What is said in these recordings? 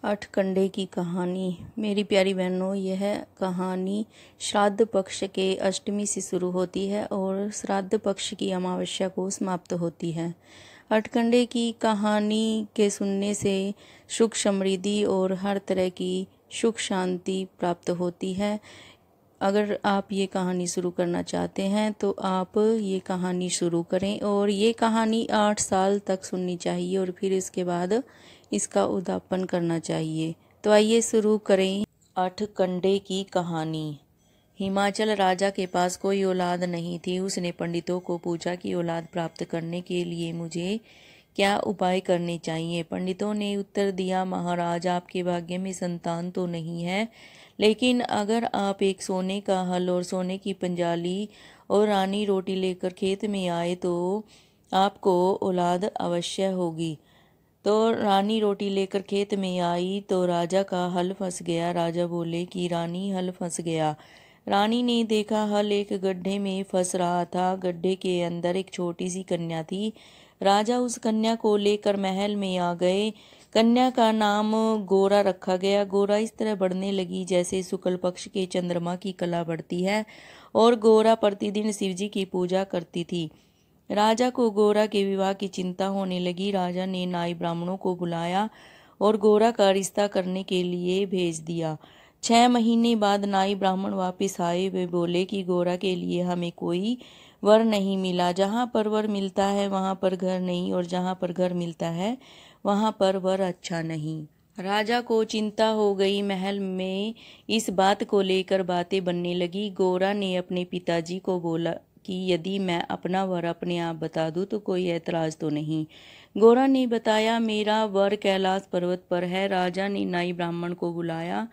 आठ कंडे की कहानी। मेरी प्यारी बहनों, यह कहानी श्राद्ध पक्ष के अष्टमी से शुरू होती है और श्राद्ध पक्ष की अमावस्या को समाप्त होती है। आठ कंडे की कहानी के सुनने से सुख समृद्धि और हर तरह की सुख शांति प्राप्त होती है। अगर आप ये कहानी शुरू करना चाहते हैं तो आप ये कहानी शुरू करें और ये कहानी 8 साल तक सुननी चाहिए और फिर इसके बाद इसका उद्यापन करना चाहिए। तो आइए शुरू करें। आठ कंडे की कहानी। हिमाचल राजा के पास कोई औलाद नहीं थी। उसने पंडितों को पूछा कि औलाद प्राप्त करने के लिए मुझे क्या उपाय करने चाहिए। पंडितों ने उत्तर दिया, महाराज, आपके भाग्य में संतान तो नहीं है, लेकिन अगर आप एक सोने का हल और सोने की पंजाली और रानी रोटी लेकर खेत में आए तो आपको औलाद अवश्य होगी। तो रानी रोटी लेकर खेत में आई तो राजा का हल फंस गया। राजा बोले कि रानी, हल फंस गया। रानी ने देखा हल एक गड्ढे में फंस रहा था। गड्ढे के अंदर एक छोटी सी कन्या थी। राजा उस कन्या को लेकर महल में आ गए। कन्या का नाम गोरा रखा गया। गोरा इस तरह बढ़ने लगी जैसे शुक्ल पक्ष के चंद्रमा की कला बढ़ती है, और गोरा प्रतिदिन शिवजी की पूजा करती थी। राजा को गोरा के विवाह की चिंता होने लगी। राजा ने नाई ब्राह्मणों को बुलाया और गोरा का रिश्ता करने के लिए भेज दिया। 6 महीने बाद नाई ब्राह्मण वापस आए। वे बोले कि गोरा के लिए हमें कोई वर नहीं मिला। जहाँ पर वर मिलता है वहाँ पर घर नहीं, और जहाँ पर घर मिलता है वहाँ पर वर अच्छा नहीं। राजा को चिंता हो गई। महल में इस बात को लेकर बातें बनने लगी। गोरा ने अपने पिताजी को बोला कि यदि मैं अपना वर अपने आप बता दूं तो कोई ऐतराज तो नहीं। गोरा ने बताया, मेरा वर कैलाश पर्वत पर है। राजा ने नाई ब्राह्मण को बुलाया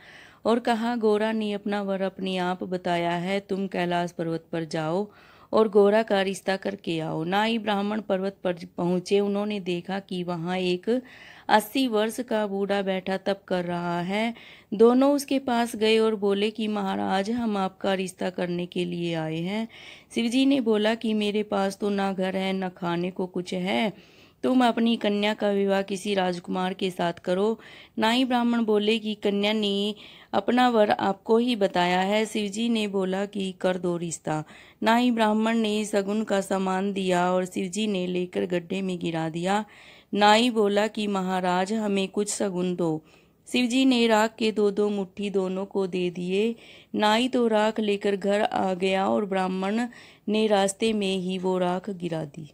और कहा, गोरा ने अपना वर अपने आप बताया है, तुम कैलाश पर्वत पर जाओ और गोरा का रिश्ता करके आओ। नाई ब्राह्मण पर्वत पर पहुंचे। उन्होंने देखा कि वहां एक 80 वर्ष का बूढ़ा बैठा तप कर रहा है। दोनों उसके पास गए और बोले कि महाराज, हम आपका रिश्ता करने के लिए आए हैं। शिवजी ने बोला कि मेरे पास तो ना घर है ना खाने को कुछ है, तुम अपनी कन्या का विवाह किसी राजकुमार के साथ करो। नाई ब्राह्मण बोले कि कन्या ने अपना वर आपको ही बताया है। शिवजी ने बोला कि कर दो रिश्ता। नाई ब्राह्मण ने सगुन का सामान दिया और शिवजी ने लेकर गड्ढे में गिरा दिया। नाई बोला कि महाराज, हमें कुछ सगुन दो। शिवजी ने राख के 2-2 मुट्ठी दोनों को दे दिए। नाई तो राख लेकर घर आ गया और ब्राह्मण ने रास्ते में ही वो राख गिरा दी।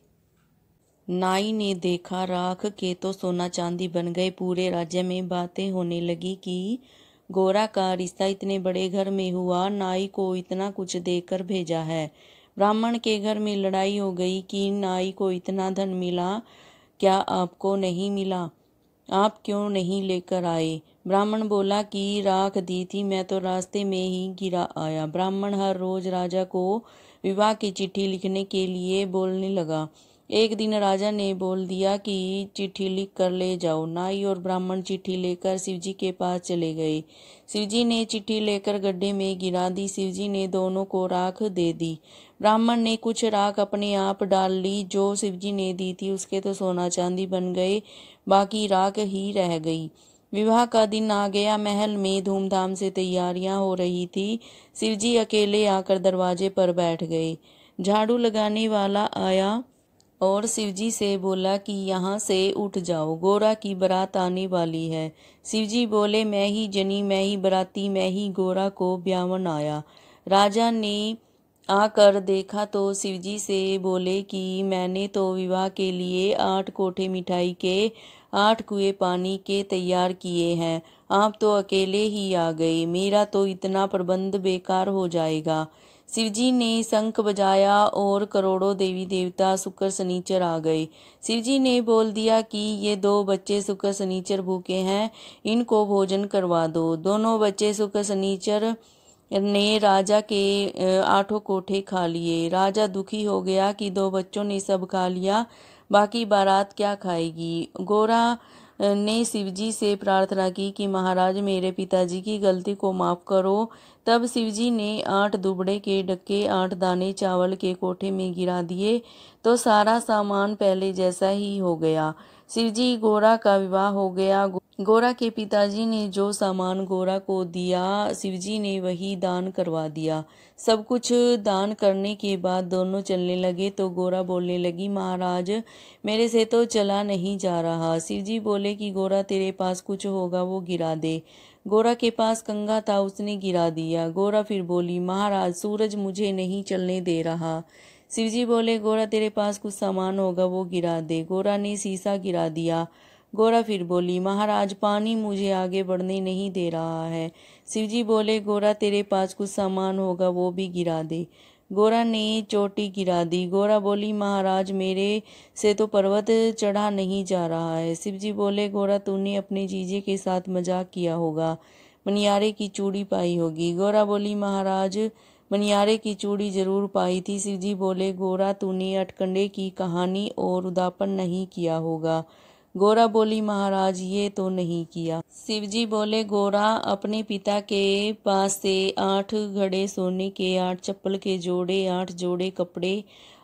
नाई ने देखा राख के तो सोना चांदी बन गए। पूरे राज्य में बातें होने लगी कि गोरा का रिश्ता इतने बड़े घर में हुआ, नाई को इतना कुछ देकर भेजा है। ब्राह्मण के घर में लड़ाई हो गई कि नाई को इतना धन मिला, क्या आपको नहीं मिला? आप क्यों नहीं लेकर आए? ब्राह्मण बोला कि राख दी थी, मैं तो रास्ते में ही गिरा आया। ब्राह्मण हर रोज राजा को विवाह की चिट्ठी लिखने के लिए बोलने लगा। एक दिन राजा ने बोल दिया कि चिट्ठी लिख कर ले जाओ। नाई और ब्राह्मण चिट्ठी लेकर शिवजी के पास चले गए। शिवजी ने चिट्ठी लेकर गड्ढे में गिरा दी। शिवजी ने दोनों को राख दे दी। ब्राह्मण ने कुछ राख अपने आप डाल ली। जो शिवजी ने दी थी उसके तो सोना चांदी बन गए, बाकी राख ही रह गई। विवाह का दिन आ गया। महल में धूमधाम से तैयारियां हो रही थी। शिवजी अकेले आकर दरवाजे पर बैठ गए। झाड़ू लगाने वाला आया और शिवजी से बोला कि यहाँ से उठ जाओ, गोरा की बारात आने वाली है। शिवजी बोले, मैं ही जनी, मैं ही बराती, मैं ही गोरा को ब्यावन आया। राजा ने आकर देखा तो शिवजी से बोले कि मैंने तो विवाह के लिए 8 कोठे मिठाई के, 8 कुएं पानी के तैयार किए हैं, आप तो अकेले ही आ गए। मेरा तो इतना प्रबंध बेकार हो जाएगा। शिवजी ने शंख बजाया और करोड़ों देवी देवता शुक्र शनिचर आ गए। शिवजी ने बोल दिया कि ये 2 बच्चे शुक्र शनिचर भूखे हैं, इनको भोजन करवा दो। दोनों बच्चे शुक्र शनिचर ने राजा के 8 कोठे खा लिए। राजा दुखी हो गया कि 2 बच्चों ने सब खा लिया, बाकी बारात क्या खाएगी। गोरा ने शिवजी से प्रार्थना की कि महाराज, मेरे पिताजी की गलती को माफ़ करो। तब शिवजी ने 8 दुबड़े के डक्के 8 दाने चावल के कोठे में गिरा दिए तो सारा सामान पहले जैसा ही हो गया। शिवजी गोरा का विवाह हो गया। गोरा के पिताजी ने जो सामान गोरा को दिया शिवजी ने वही दान करवा दिया। सब कुछ दान करने के बाद दोनों चलने लगे तो गोरा बोलने लगी, महाराज मेरे से तो चला नहीं जा रहा। शिवजी बोले कि गोरा तेरे पास कुछ होगा वो गिरा दे। गोरा के पास कंघा था, उसने गिरा दिया। गोरा फिर बोली, महाराज सूरज मुझे नहीं चलने दे रहा। शिवजी बोले, गोरा तेरे पास कुछ सामान होगा वो गिरा दे। गोरा ने शीशा गिरा दिया। गोरा फिर बोली, महाराज पानी मुझे आगे बढ़ने नहीं दे रहा है। शिवजी बोले, गोरा तेरे पास कुछ सामान होगा वो भी गिरा दे। गोरा ने चोटी गिरा दी। गोरा बोली, महाराज मेरे से तो पर्वत चढ़ा नहीं जा रहा है। शिवजी बोले, गोरा तूने अपने जीजे के साथ मजाक किया होगा, मनियारे की चूड़ी पाई होगी। गोरा बोली, महाराज मनियारे की चूड़ी जरूर पाई थी। शिवजी बोले, गोरा तूने अटकंडे की कहानी और उदापन नहीं किया होगा। गोरा बोली, महाराज ये तो नहीं किया। शिवजी बोले, गोरा अपने पिता के पास से 8 घड़े सोने के, 8 चप्पल के जोड़े, 8 जोड़े कपड़े,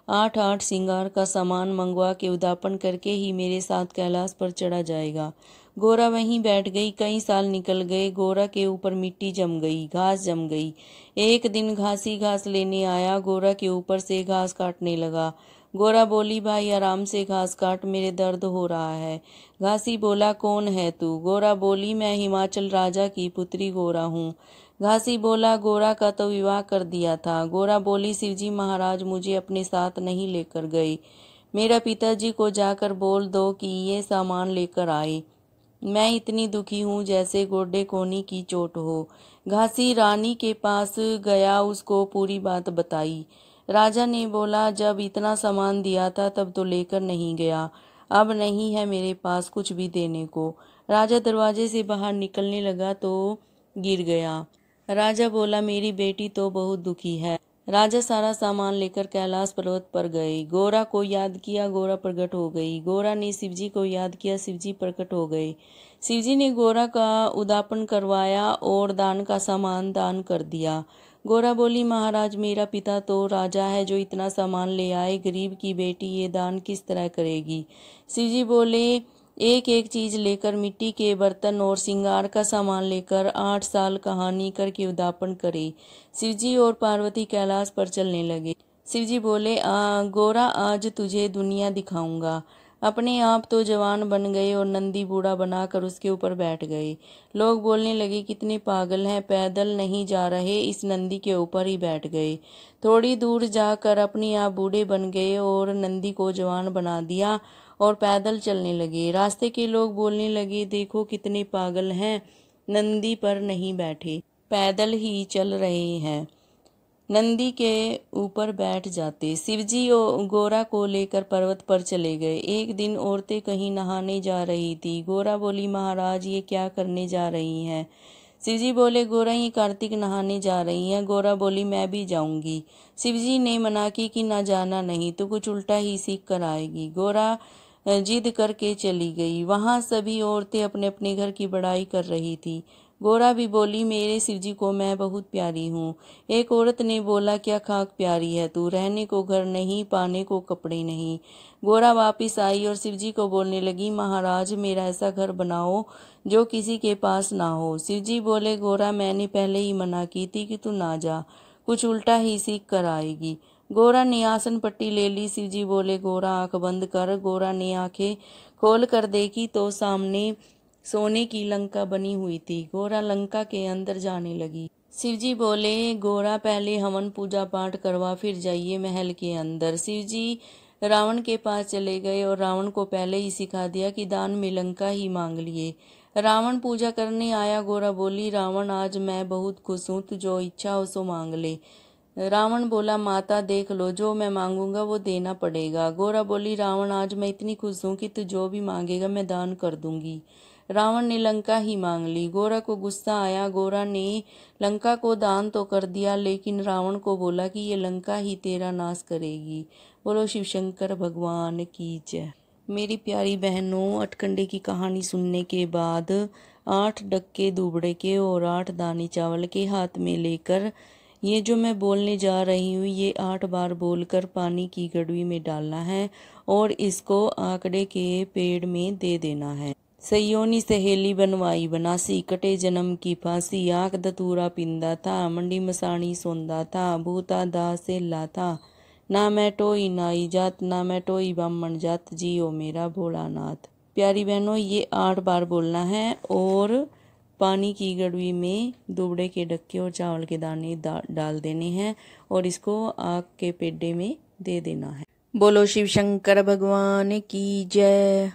8 श्रृंगार का सामान मंगवा के उदापन करके ही मेरे साथ कैलाश पर चढ़ा जाएगा। गोरा वहीं बैठ गई। कई साल निकल गए। गोरा के ऊपर मिट्टी जम गई, घास जम गई। एक दिन घासी घास लेने आया, गोरा के ऊपर से घास काटने लगा। गोरा बोली, भाई आराम से घास काट, मेरे दर्द हो रहा है। घासी बोला, कौन है तू? गोरा बोली, मैं हिमाचल राजा की पुत्री गोरा हूँ। घासी बोला, गोरा का तो विवाह कर दिया था। गोरा बोली, शिवजी महाराज मुझे अपने साथ नहीं लेकर गए। मेरा पिताजी को जाकर बोल दो कि ये सामान लेकर आए। मैं इतनी दुखी हूँ जैसे गोडे कोनी की चोट हो। घासी रानी के पास गया, उसको पूरी बात बताई। राजा ने बोला, जब इतना सामान दिया था तब तो लेकर नहीं गया, अब नहीं है मेरे पास कुछ भी देने को। राजा दरवाजे से बाहर निकलने लगा तो गिर गया। राजा बोला, मेरी बेटी तो बहुत दुखी है। राजा सारा सामान लेकर कैलाश पर्वत पर गए। गोरा को याद किया, गोरा प्रकट हो गई। गोरा ने शिवजी को याद किया, शिवजी प्रकट हो गए। शिवजी ने गोरा का उदापन करवाया और दान का सामान दान कर दिया। गोरा बोली, महाराज मेरा पिता तो राजा है जो इतना सामान ले आए, गरीब की बेटी ये दान किस तरह करेगी? शिवजी बोले, एक एक चीज लेकर, मिट्टी के बर्तन और श्रृंगार का सामान लेकर 8 साल कहानी करके उदापन करे। शिवजी और पार्वती कैलाश पर चलने लगे। शिवजी बोले, गोरा आज तुझे दुनिया दिखाऊंगा। अपने आप तो जवान बन गए और नंदी बूढ़ा बनाकर उसके ऊपर बैठ गए। लोग बोलने लगे, कितने पागल हैं, पैदल नहीं जा रहे, इस नंदी के ऊपर ही बैठ गए। थोड़ी दूर जाकर अपने आप बूढ़े बन गए और नंदी को जवान बना दिया और पैदल चलने लगे। रास्ते के लोग बोलने लगे, देखो कितने पागल हैं, नंदी पर नहीं बैठे, पैदल ही चल रहे हैं, नंदी के ऊपर बैठ जाते। शिवजी गोरा को लेकर पर्वत पर चले गए। एक दिन औरतें कहीं नहाने जा रही थी। गोरा बोली, महाराज ये क्या करने जा रही हैं? शिवजी बोले, गोरा ये कार्तिक नहाने जा रही हैं। गोरा बोली, मैं भी जाऊंगी। शिवजी ने मना की कि ना जाना नहीं तो कुछ उल्टा ही सीख कर आएगी। गोरा जिद करके चली गई। वहां सभी औरतें अपने अपने घर की बड़ाई कर रही थी। गोरा भी बोली, मेरे शिवजी को मैं बहुत प्यारी हूँ। एक औरत ने बोला, क्या खाक प्यारी है तू, रहने को घर नहीं, पाने को कपड़े नहीं। गोरा वापिस आई और शिवजी को बोलने लगी, महाराज मेरा ऐसा घर बनाओ जो किसी के पास ना हो। शिवजी बोले, गोरा मैंने पहले ही मना की थी कि तू ना जा, कुछ उल्टा ही सीख कर आएगी। गोरा ने आसन पट्टी ले ली। शिवजी बोले, गोरा आंख बंद कर। गोरा ने आंखें खोल कर देखी तो सामने सोने की लंका बनी हुई थी। गोरा लंका के अंदर जाने लगी। शिवजी बोले, गोरा पहले हवन पूजा पाठ करवा, फिर जाइए महल के अंदर। शिवजी रावण के पास चले गए और रावण को पहले ही सिखा दिया कि दान में लंका ही मांग लिए। रावण पूजा करने आया। गोरा बोली, रावण आज मैं बहुत खुश हूँ, तू जो इच्छा हो सो मांग ले। रावण बोला, माता देख लो, जो मैं मांगूंगा वो देना पड़ेगा। गोरा बोली, रावण आज मैं इतनी खुश हूँ कि तू जो भी मांगेगा मैं दान कर दूंगी। रावण ने लंका ही मांग ली। गोरा को गुस्सा आया। गोरा ने लंका को दान तो कर दिया, लेकिन रावण को बोला कि ये लंका ही तेरा नाश करेगी। बोलो शिव शंकर भगवान की जय। मेरी प्यारी बहनों, अटकंडे की कहानी सुनने के बाद 8 डक्के दुबड़े के और 8 दाने चावल के हाथ में लेकर ये जो मैं बोलने जा रही हूँ ये 8 बार बोलकर पानी की गड़वी में डालना है और इसको आकड़े के पेड़ में दे देना है। सयोनी सहेली बनवाई बनासी, कटे जन्म की फांसी। आँख धतूरा पिंदा था, मंडी मसाणी सोंदा था। भूता दा सेला था, ना मैं टोई नाई जात, ना मैं टोई ब्राह्मण जात, जियो मेरा भोलानाथ। प्यारी बहनों, ये 8 बार बोलना है और पानी की गड़वी में दुबड़े के डक्के और चावल के दाने डाल देने हैं और इसको आग के पेड़े में दे देना है। बोलो शिव शंकर भगवान की जय।